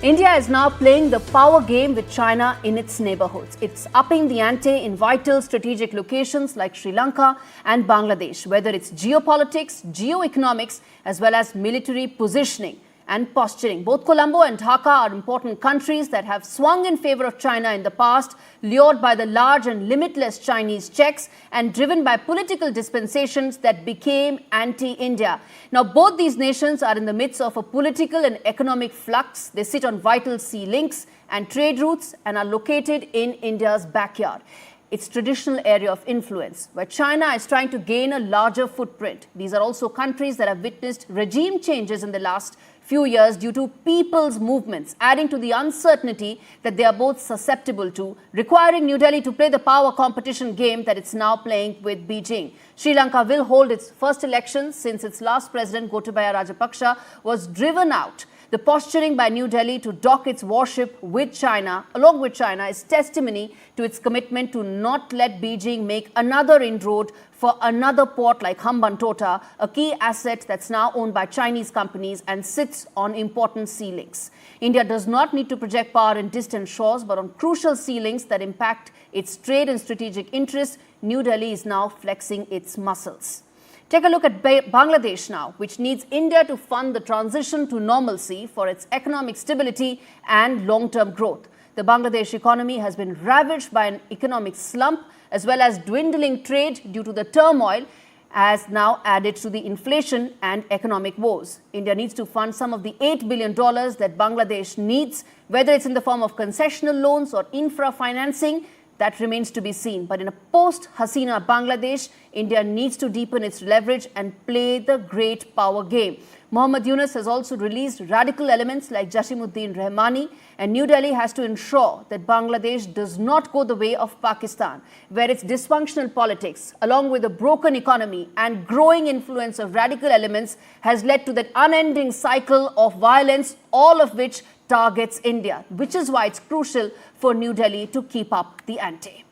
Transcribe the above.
India is now playing the power game with China in its neighborhoods. It's upping the ante in vital strategic locations like Sri Lanka and Bangladesh, whether it's geopolitics, geoeconomics, as well as military positioning and posturing. Both Colombo and Dhaka are important countries that have swung in favor of China in the past, lured by the large and limitless Chinese checks and driven by political dispensations that became anti-India. Now, both these nations are in the midst of a political and economic flux. They sit on vital sea links and trade routes and are located in India's backyard, its traditional area of influence, where China is trying to gain a larger footprint. These are also countries that have witnessed regime changes in the last few years due to people's movements, adding to the uncertainty that they are both susceptible to, requiring New Delhi to play the power competition game that it's now playing with Beijing. Sri Lanka will hold its first election since its last president, Gotabaya Rajapaksa, was driven out. The posturing by New Delhi to dock its warship with China, along with China, is testimony to its commitment to not let Beijing make another inroad for another port like Hambantota, a key asset that's now owned by Chinese companies and sits on important sea links. India does not need to project power in distant shores, but on crucial sea links that impact its trade and strategic interests. New Delhi is now flexing its muscles. Take a look at Bangladesh now, which needs India to fund the transition to normalcy for its economic stability and long-term growth. The Bangladesh economy has been ravaged by an economic slump as well as dwindling trade due to the turmoil has now added to the inflation and economic woes. India needs to fund some of the $8 billion that Bangladesh needs, whether it's in the form of concessional loans or infra financing. That remains to be seen. But in a post-Hasina Bangladesh, India needs to deepen its leverage and play the great power game. Mohammad Yunus has also released radical elements like Jashimuddin Rahmani, and New Delhi has to ensure that Bangladesh does not go the way of Pakistan, where its dysfunctional politics, along with a broken economy and growing influence of radical elements, has led to that unending cycle of violence, all of which targets India, which is why it's crucial for New Delhi to keep up the ante.